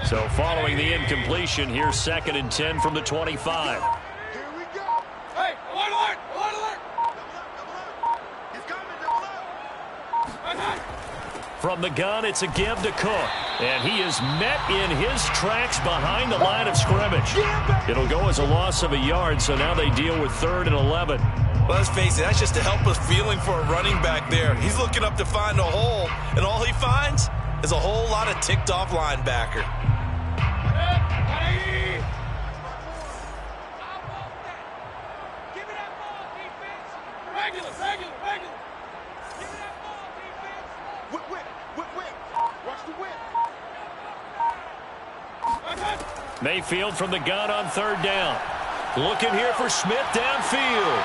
So following the incompletion, here's 2nd and 10 from the 25. Here we go. Hey, alert, alert, alert. He's coming, double up. From the gun, it's a give to Cook. And he is met in his tracks behind the line of scrimmage. It'll go as a loss of a yard, so now they deal with 3rd and 11. Well, let's face it, that's just a helpless feeling for a running back there. He's looking up to find a hole, and all he finds is a whole lot of ticked-off linebacker. Mayfield from the gun on 3rd down. Looking here for Smith downfield.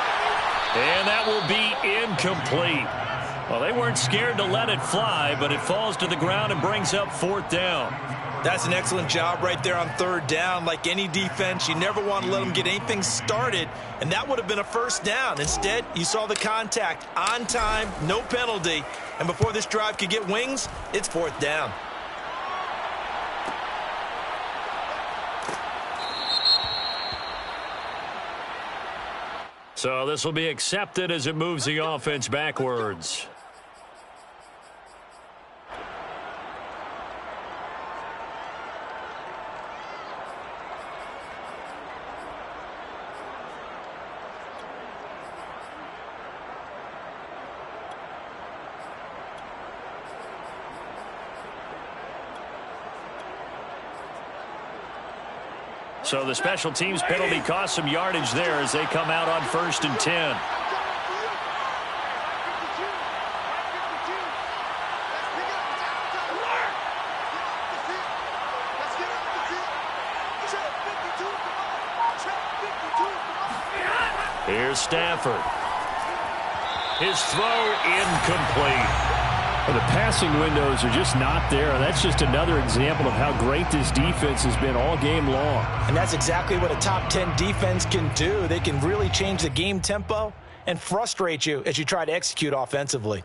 And that will be incomplete. Well, they weren't scared to let it fly, but it falls to the ground and brings up 4th down. That's an excellent job right there on 3rd down. Like any defense, you never want to let them get anything started, and that would have been a 1st down. Instead, you saw the contact on time, no penalty, and before this drive could get wings, it's 4th down. So this will be accepted as it moves the offense backwards. So the special teams penalty cost some yardage there as they come out on 1st and 10. Here's Stafford. His throw incomplete. Well, the passing windows are just not there. That's just another example of how great this defense has been all game long. And that's exactly what a top 10 defense can do. They can really change the game tempo and frustrate you as you try to execute offensively.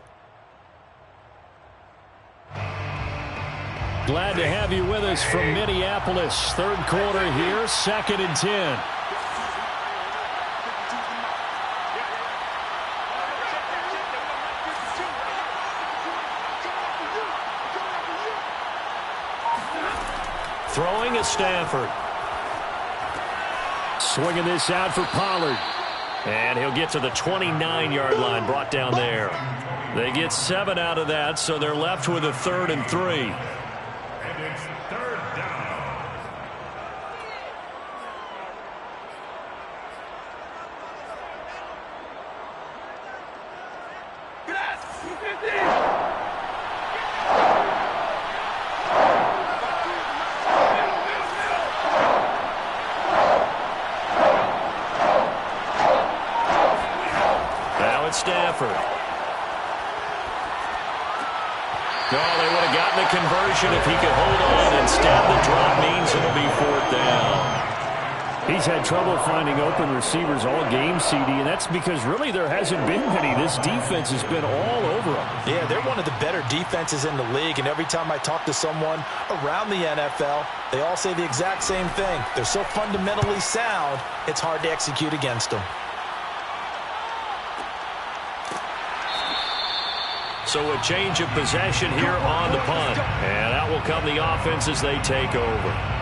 Glad to have you with us from Minneapolis. 3rd quarter here, 2nd and 10. Throwing is Stafford. Swinging this out for Pollard. And he'll get to the 29-yard line, brought down there. They get 7 out of that, so they're left with a 3rd and 3. And it's 3rd down. Stafford. No, they would have gotten the conversion if he could hold on. Instead, the drop means it'll be 4th down. He's had trouble finding open receivers all game, CD, and that's because really there hasn't been many. This defense has been all over them. Yeah, they're one of the better defenses in the league, and every time I talk to someone around the NFL, they all say the exact same thing. They're so fundamentally sound, it's hard to execute against them. So a change of possession here on the punt. And out will come the offense as they take over.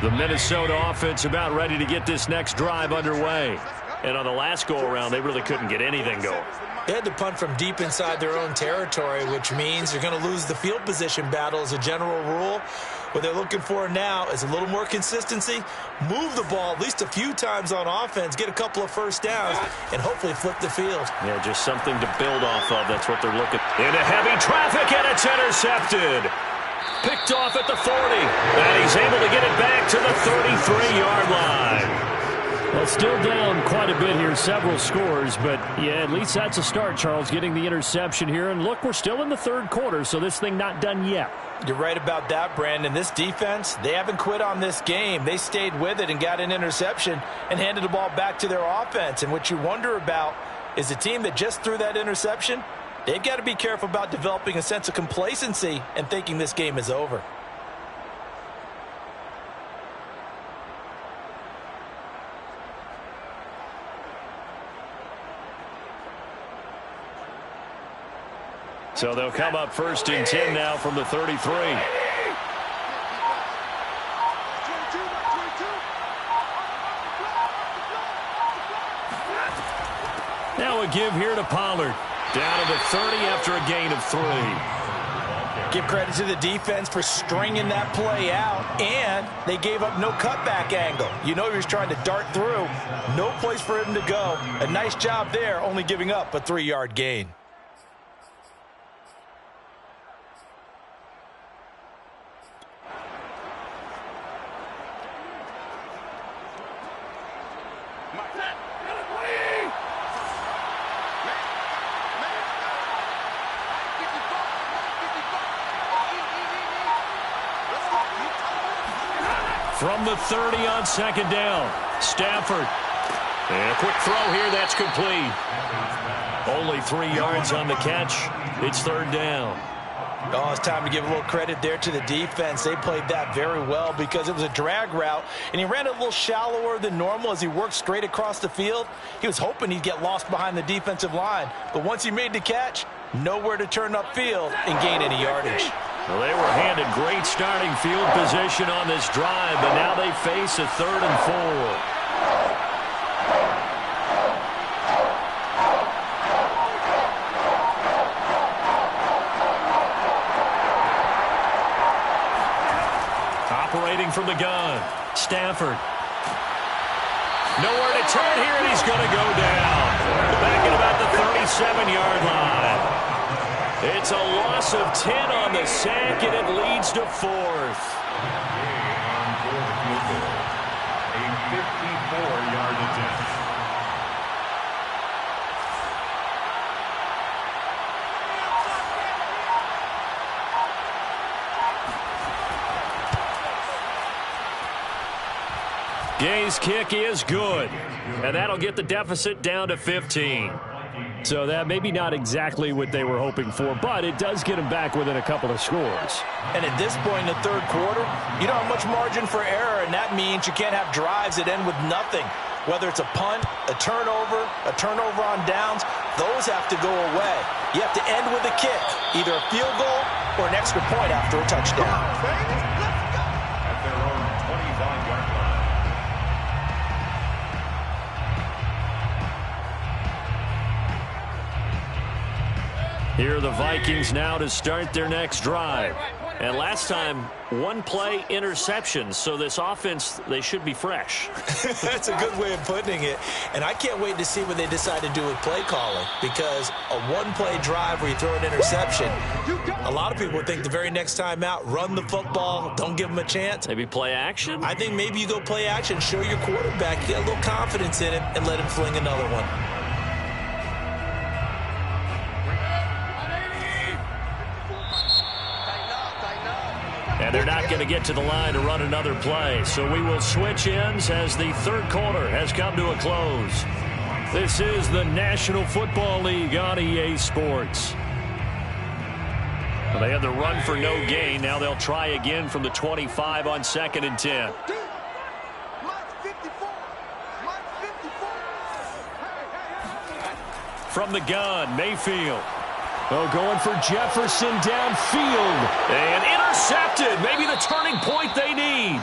The Minnesota offense about ready to get this next drive underway. And on the last go-around, they really couldn't get anything going. They had to punt from deep inside their own territory, which means they're going to lose the field position battle as a general rule. What they're looking for now is a little more consistency, move the ball at least a few times on offense, get a couple of first downs, and hopefully flip the field. Yeah, just something to build off of. That's what they're looking. Into heavy traffic, and it's intercepted. Picked off at the 40, and he's able to get it back to the 33-yard line. Well, Still down quite a bit here, several scores, but yeah, at least that's a start, Charles, getting the interception here. And look, we're still in the third quarter, so this thing not done yet. You're right about that, Brandon. This defense, they haven't quit on this game. They stayed with it and got an interception and handed the ball back to their offense. And what you wonder about is the team that just threw that interception, they've got to be careful about developing a sense of complacency and thinking this game is over. So they'll come up 1st and 10 now from the 33. Now a give here to Pollard. Down to the 30 after a gain of 3. Give credit to the defense for stringing that play out, and they gave up no cutback angle. You know he was trying to dart through. No place for him to go. A nice job there, only giving up a 3-yard gain. From the 30 on 2nd down, Stafford. And a quick throw here, that's complete. Only 3 yards on the catch. It's 3rd down. Oh, it's time to give a little credit there to the defense. They played that very well because it was a drag route, and he ran it a little shallower than normal as he worked straight across the field. He was hoping he'd get lost behind the defensive line, but once he made the catch, nowhere to turn upfield and gain any yardage. Well, they were handed great starting field position on this drive, but now they face a 3rd and 4. Operating from the gun, Stafford. Nowhere to turn here, and he's going to go down. Back at about the 37-yard line. It's a loss of 10 on the sack, and it leads to 4th. A 54-yard attempt. Gay's kick is good, and that'll get the deficit down to 15. So that maybe not exactly what they were hoping for, but it does get them back within a couple of scores. And at this point in the 3rd quarter, you don't have much margin for error, and that means you can't have drives that end with nothing. Whether it's a punt, a turnover on downs, those have to go away. You have to end with a kick, either a field goal or an extra point after a touchdown. At their own 25-yard line. Here are the Vikings now to start their next drive. And last time, 1-play interception. So this offense, they should be fresh. That's a good way of putting it. And I can't wait to see what they decide to do with play calling, because a 1-play drive where you throw an interception, a lot of people think the very next time out, run the football, don't give them a chance. Maybe play action? I think maybe you go play action, show your quarterback, get a little confidence in him, and let him fling another one. And they're not going to get to the line to run another play. So we will switch ends as the 3rd quarter has come to a close. This is the National Football League on EA Sports. Well, they had the run for no gain. Now they'll try again from the 25 on 2nd and 10. From the gun, Mayfield. Oh, going for Jefferson downfield. And intercepted. Maybe the turning point they need.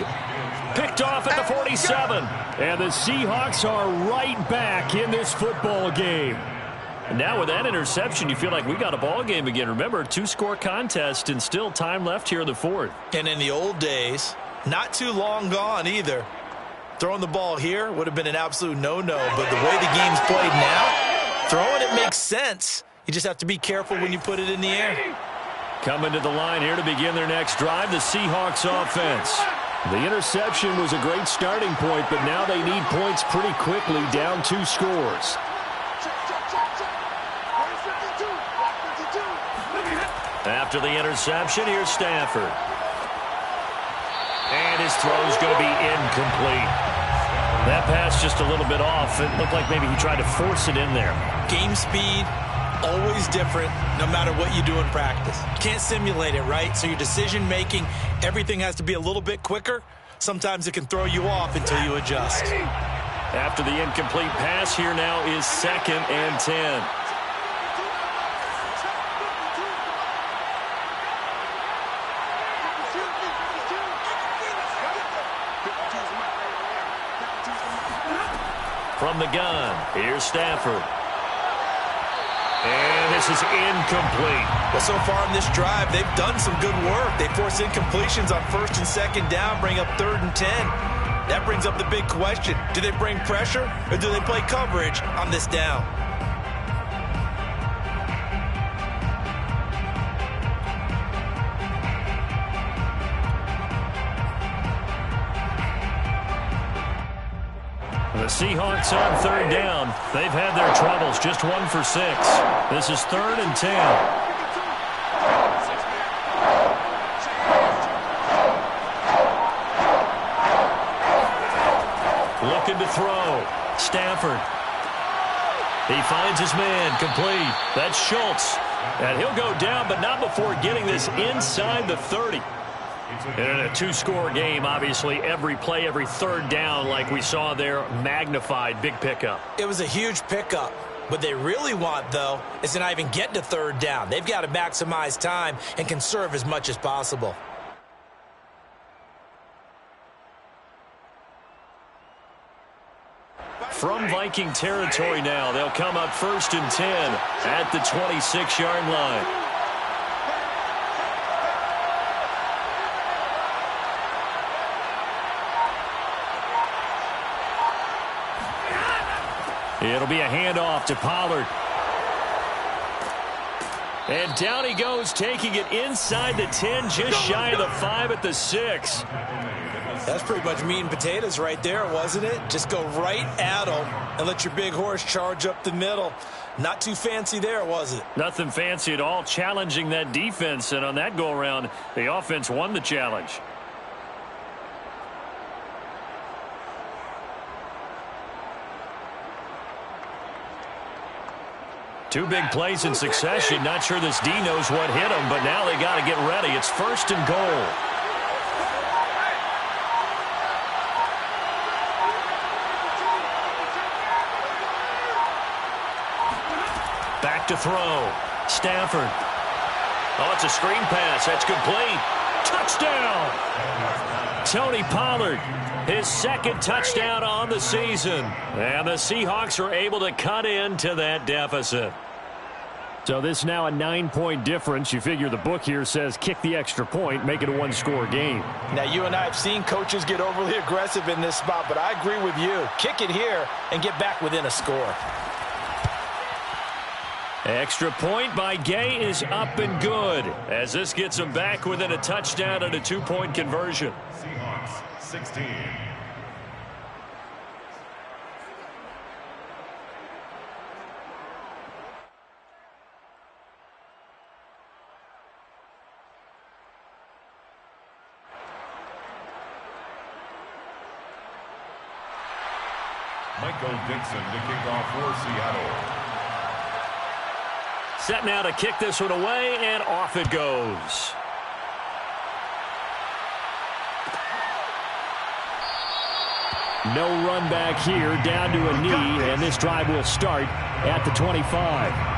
Picked off at the 47. And the Seahawks are right back in this football game. And now with that interception, you feel like we got a ball game again. Remember, 2-score contest and still time left here in the 4th. And in the old days, not too long gone either, throwing the ball here would have been an absolute no-no. But the way the game's played now, throwing it makes sense. You just have to be careful when you put it in the air. Coming to the line here to begin their next drive, the Seahawks offense. The interception was a great starting point, but now they need points pretty quickly, down 2 scores. After the interception, here's Stafford. And his throw's going to be incomplete. That pass just a little bit off. It looked like maybe he tried to force it in there. Game speed, always different, no matter what you do in practice. You can't simulate it, right? So your decision-making, everything has to be a little bit quicker. Sometimes it can throw you off until you adjust. After the incomplete pass, here now is 2nd and 10. From the gun, here's Stafford. And this is incomplete. Well, so far in this drive, they've done some good work. They force incompletions on 1st and 2nd down, bring up 3rd and 10. That brings up the big question. Do they bring pressure or do they play coverage on this down? The Seahawks on 3rd down. They've had their troubles, just 1 for 6. This is 3rd and 10. Looking to throw. Stafford. He finds his man, complete. That's Schultz. And he'll go down, but not before getting this inside the 30. In a 2-score game, obviously, every play, every 3rd down, like we saw there, magnified, big pickup. It was a huge pickup. What they really want, though, is to not even get to 3rd down. They've got to maximize time and conserve as much as possible. From Viking territory now, they'll come up 1st and 10 at the 26-yard line. It'll be a handoff to Pollard. And down he goes, taking it inside the 10, just shy of the 5 at the 6. That's pretty much meat and potatoes right there, wasn't it? Just go right at them and let your big horse charge up the middle. Not too fancy there, was it? Nothing fancy at all, challenging that defense. And on that go-around, the offense won the challenge. Two big plays in succession. Not sure this D knows what hit him, but now they got to get ready. It's 1st and goal. Back to throw. Stafford. Oh, it's a screen pass. That's complete. Touchdown! Tony Pollard, his 2nd touchdown on the season. And the Seahawks are able to cut into that deficit. So this now a 9-point difference. You figure the book here says kick the extra point, make it a 1-score game. Now, you and I have seen coaches get overly aggressive in this spot, but I agree with you. Kick it here and get back within a score. Extra point by Gay is up and good, as this gets him back within a touchdown and a 2-point conversion. Seahawks 16. Michael Dixon to kick off for Seattle. Set now to kick this one away, and off it goes. No run back here, down to a knee, and this drive will start at the 25.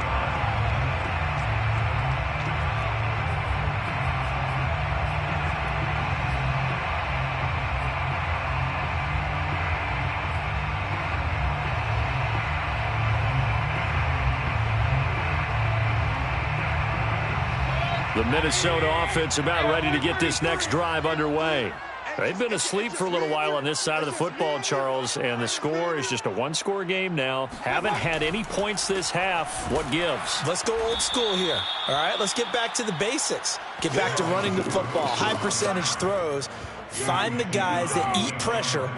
The Minnesota offense about ready to get this next drive underway. They've been asleep for a little while on this side of the football, Charles, and the score is just a 1-score game now. Haven't had any points this half. What gives? Let's go old school here. All right, let's get back to the basics. Get back to running the football, high percentage throws. Find the guys that eat pressure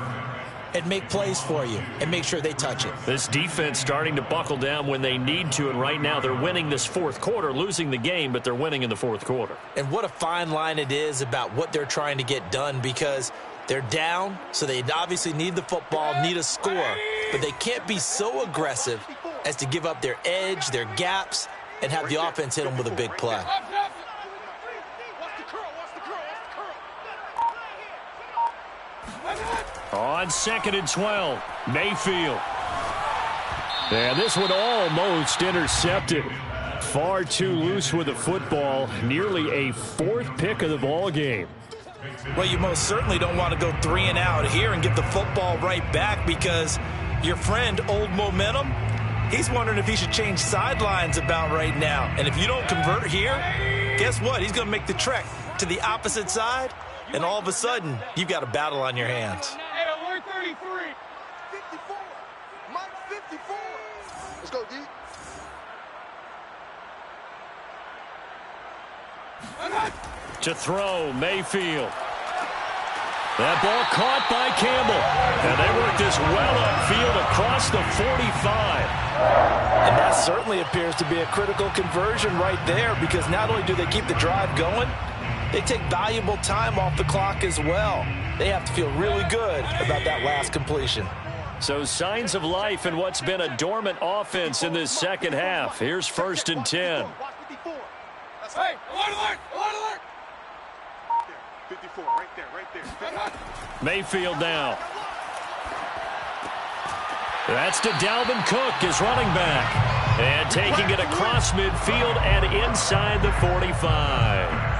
and make plays for you and make sure they touch it. This defense starting to buckle down when they need to, and right now they're winning this fourth quarter, losing the game, but they're winning in the fourth quarter. And what a fine line it is about what they're trying to get done, because they're down, so they obviously need the football, need a score, but they can't be so aggressive as to give up their edge, their gaps, and have the offense hit them with a big play. On 2nd and 12, Mayfield. And this one almost intercepted. Far too loose with the football. Nearly a 4th pick of the ball game. Well, you most certainly don't want to go 3 and out here and get the football right back, because your friend, Old Momentum, he's wondering if he should change sidelines about right now. And if you don't convert here, guess what? He's going to make the trek to the opposite side, and all of a sudden, you've got a battle on your hands. 54. Mike 54. Let's go, D. To throw, Mayfield. That ball caught by Campbell. And they work this well upfield across the 45. And that certainly appears to be a critical conversion right there, because not only do they keep the drive going, they take valuable time off the clock as well. They have to feel really good about that last completion. So signs of life in what's been a dormant offense in this second half. Here's 1st and 10. Hey, alert! 54, right there. Mayfield now. That's to Dalvin Cook, his running back. And taking it across midfield and inside the 45.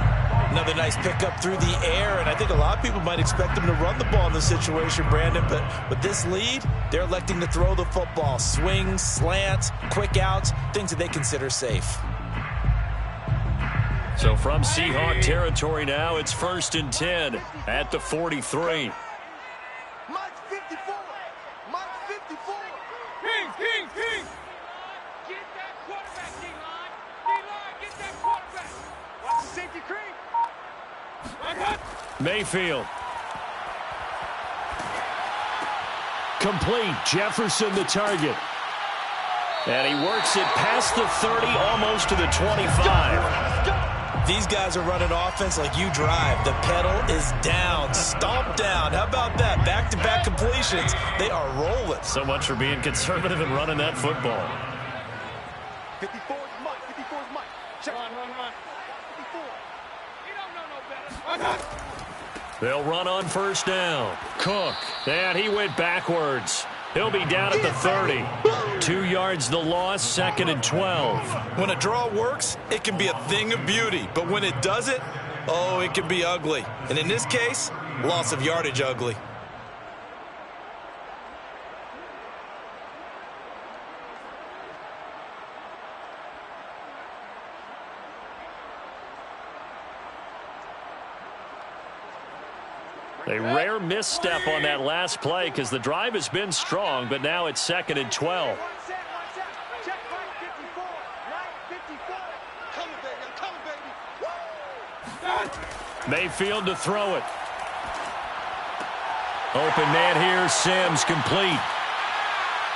Another nice pickup through the air, and I think a lot of people might expect them to run the ball in this situation, Brandon, but with this lead, they're electing to throw the football. Swings, slants, quick outs, things that they consider safe. So from Seahawk territory now, it's 1st and 10 at the 43. Mike 54. Mike 54. Kings. Get that quarterback, D-line. D-line, get that quarterback. Watch the safety cream. Mayfield. Complete. Jefferson the target. And he works it past the 30, almost to the 25. These guys are running offense like you drive. The pedal is down, stomp down. How about that? Back-to-back completions. They are rolling. So much for being conservative and running that football. 54 is Mike. 54 is Mike. Check. Run. 54. You don't know no better. They'll run on 1st down. Cook. And he went backwards. He'll be down at the 30. 2 yards the loss, 2nd and 12. When a draw works, it can be a thing of beauty. But when it doesn't, oh, it can be ugly. And in this case, loss of yardage ugly. A rare misstep on that last play because the drive has been strong, but now it's 2nd and 12. Check Mike 54. Mike 54. Coming, baby. Mayfield to throw it. Open man here, Sims complete.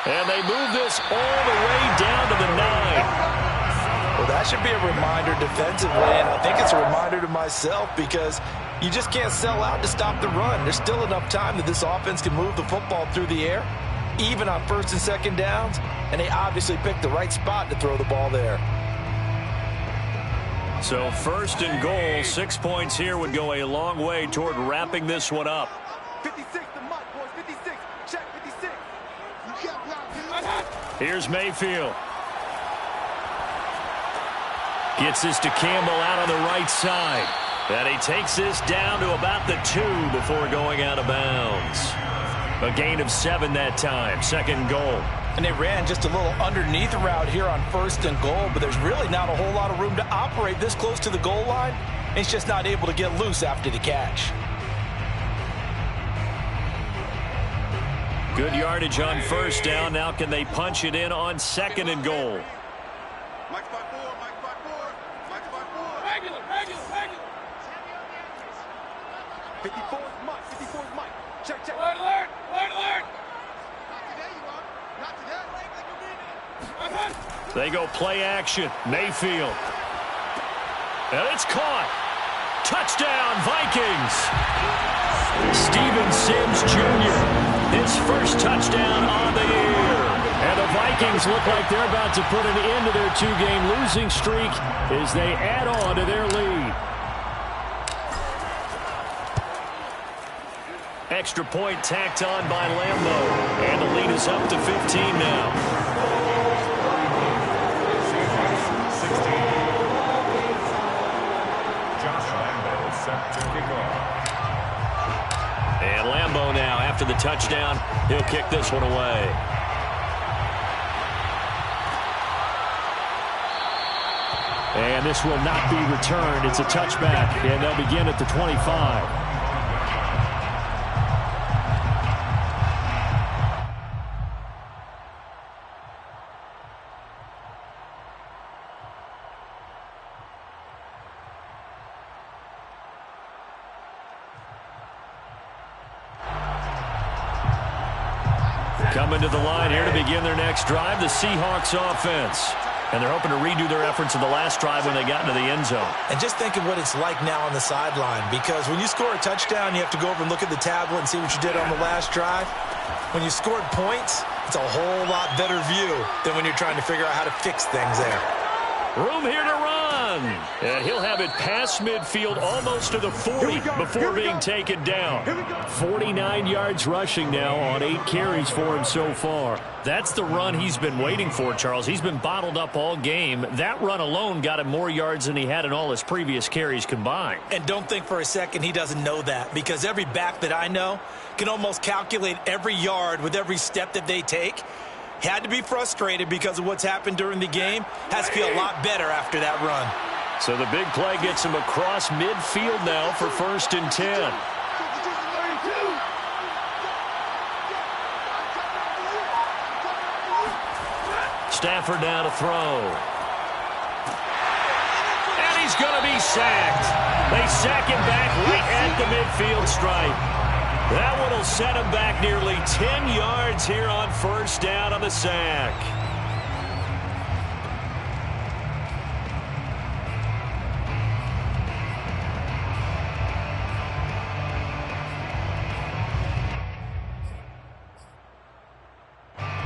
And they move this all the way down to the 9. Well, that should be a reminder defensively, and I think it's a reminder to myself, because you just can't sell out to stop the run. There's still enough time that this offense can move the football through the air, even on 1st and 2nd downs, and they obviously picked the right spot to throw the ball there. So 1st and goal, 6 points here would go a long way toward wrapping this one up. 56 to Mike, boys. 56. Check 56. You can't block. Here's Mayfield. Gets this to Campbell out on the right side. And he takes this down to about the 2 before going out of bounds. A gain of 7 that time, 2nd goal. And they ran just a little underneath route here on 1st and goal, but there's really not a whole lot of room to operate this close to the goal line. He's just not able to get loose after the catch. Good yardage on 1st down. Now can they punch it in on 2nd and goal? Mike 54. Mike 54. Mike 54. Regular. 54 is Mike. They go play action. Mayfield. And it's caught. Touchdown, Vikings. Steven Sims Jr., his first touchdown on the year. And the Vikings look like they're about to put an end to their two-game losing streak as they add on to their lead. Extra point tacked on by Lambo. And the lead is up to 15 now. And Lambo now, after the touchdown, he'll kick this one away. And this will not be returned. It's a touchback, and they'll begin at the 25. Coming to the line here to begin their next drive, the Seahawks offense. And they're hoping to redo their efforts in the last drive when they got into the end zone. And just think of what it's like now on the sideline, because when you score a touchdown, you have to go over and look at the tablet and see what you did on the last drive. When you scored points, it's a whole lot better view than when you're trying to figure out how to fix things there. Room here to run. And he'll have it past midfield almost to the 40 before being taken down. 49 yards rushing now on 8 carries for him so far. That's the run he's been waiting for, Charles. He's been bottled up all game. That run alone got him more yards than he had in all his previous carries combined. And don't think for a second he doesn't know that, because every back that I know can almost calculate every yard with every step that they take. Had to be frustrated because of what's happened during the game. Has to feel a lot better after that run. So the big play gets him across midfield now for 1st and 10. Stafford now to throw. And he's going to be sacked. They sack him back right at the midfield stripe. That one will set him back nearly 10 yards here on 1st down on the sack.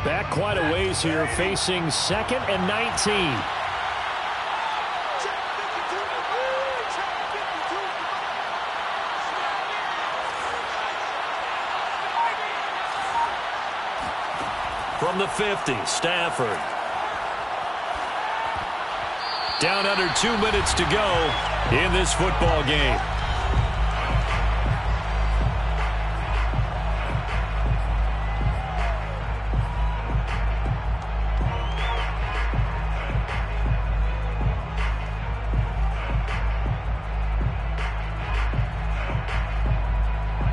Back quite a ways here, facing 2nd and 19. From the 50, Stafford. Down under 2 minutes to go in this football game.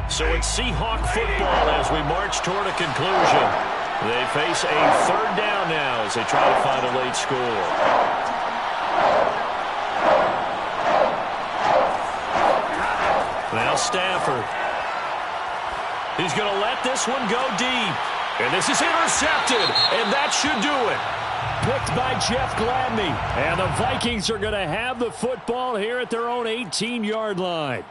So it's Seahawk football as we march toward a conclusion. They face a 3rd down now as they try to find a late score. Now Stafford. He's going to let this one go deep. And this is intercepted, and that should do it. Picked by Jeff Gladney. And the Vikings are going to have the football here at their own 18-yard line.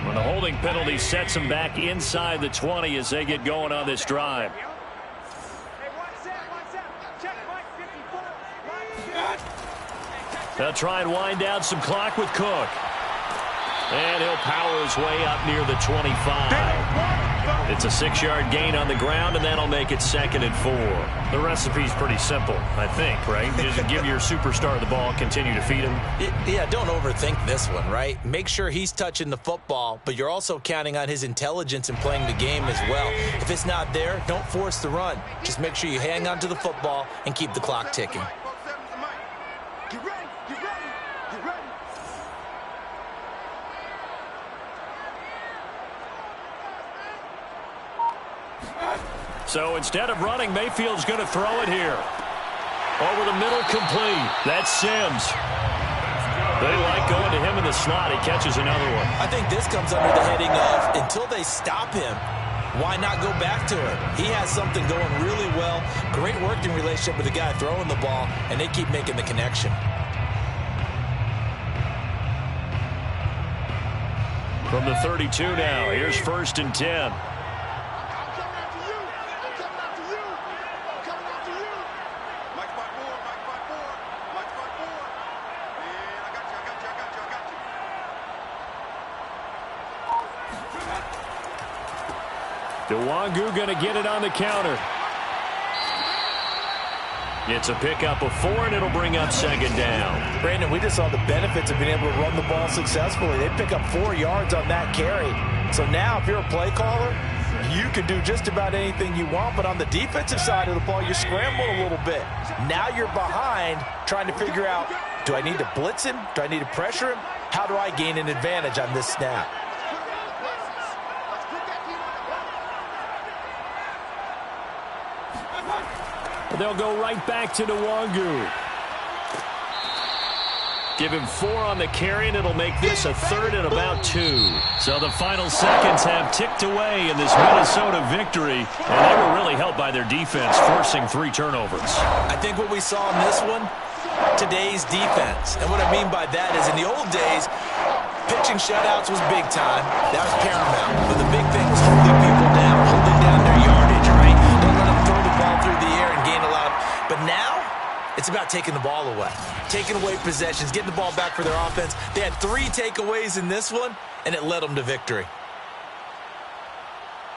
The holding penalty sets them back inside the 20 as they get going on this drive. They'll try and wind down some clock with Cook. And he'll power his way up near the 25. It's a 6-yard gain on the ground, and that'll make it 2nd and 4. The recipe's pretty simple, I think, right? Just give your superstar the ball, continue to feed him. Yeah, don't overthink this one, right? Make sure he's touching the football, but you're also counting on his intelligence in playing the game as well. If it's not there, don't force the run. Just make sure you hang on to the football and keep the clock ticking. Get ready, get ready, get ready. So instead of running, Mayfield's going to throw it here. Over the middle, complete. That's Sims. They like going to him in the slot. He catches another one. I think this comes under the heading of until they stop him, why not go back to it? He has something going really well. Great working relationship with the guy throwing the ball, and they keep making the connection. From the 32 now, here's 1st and 10. Nwangu going to get it on the counter. It's a pickup of 4, and it'll bring up 2nd down. Brandon, we just saw the benefits of being able to run the ball successfully. They pick up 4 yards on that carry. So now if you're a play caller, you can do just about anything you want, but on the defensive side of the ball, you're scrambling a little bit. Now you're behind trying to figure out, do I need to blitz him? Do I need to pressure him? How do I gain an advantage on this snap? They'll go right back to Nwangu. Give him 4 on the carry, and it'll make this a 3rd and about 2. So the final seconds have ticked away in this Minnesota victory, and they were really helped by their defense, forcing 3 turnovers. I think what we saw in this one, today's defense. And what I mean by that is in the old days, pitching shutouts was big time. That was paramount. But the big thing was holding people down, holding down their yardage, right? Don't let them throw the ball through the air and gain a lot. But now, it's about taking the ball away. Taking away possessions, getting the ball back for their offense. They had 3 takeaways in this one, and it led them to victory.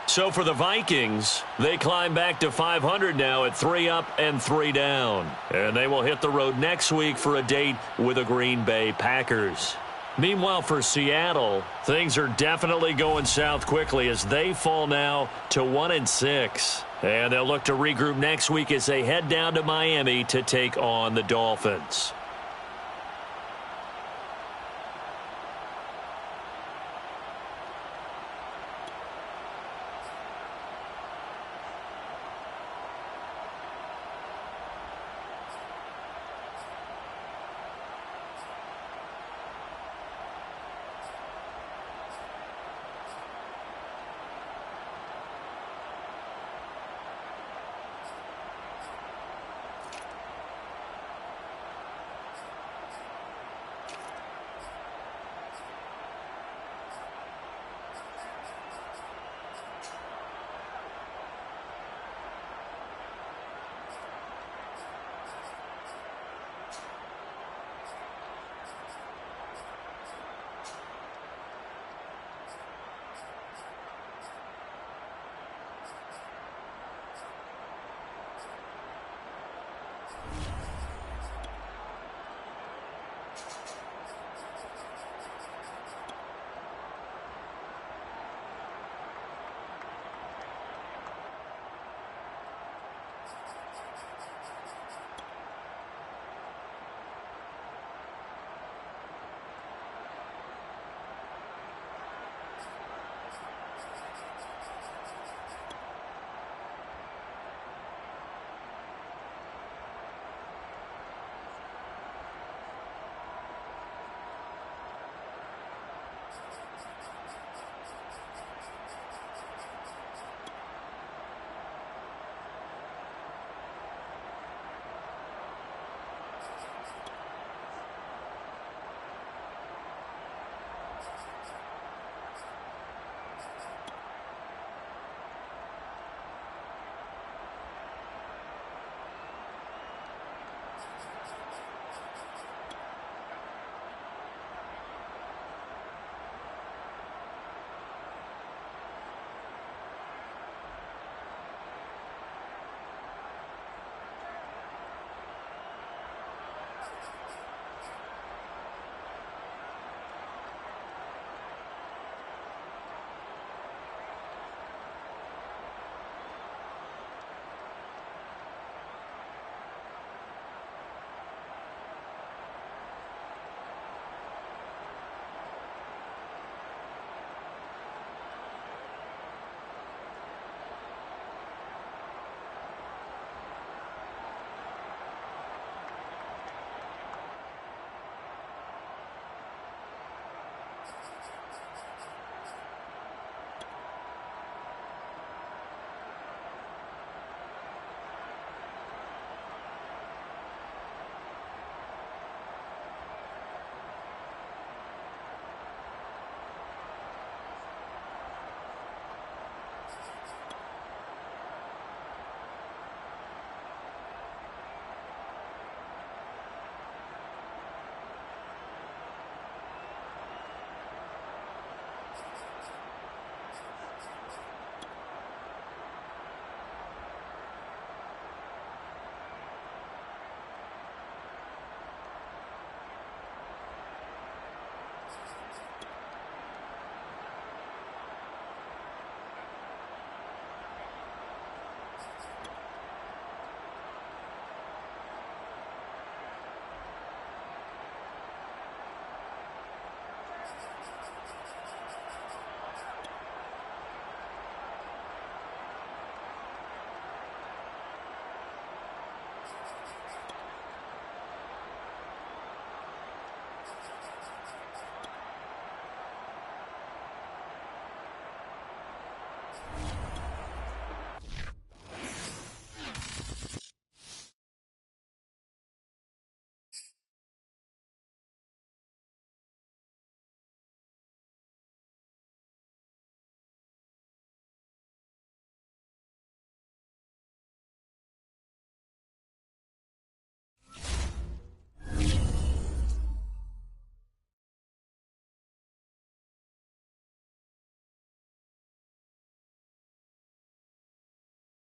So for the Vikings, they climb back to 500 now at 3 up and 3 down. And they will hit the road next week for a date with the Green Bay Packers. Meanwhile, for Seattle, things are definitely going south quickly as they fall now to 1-6. And they'll look to regroup next week as they head down to Miami to take on the Dolphins.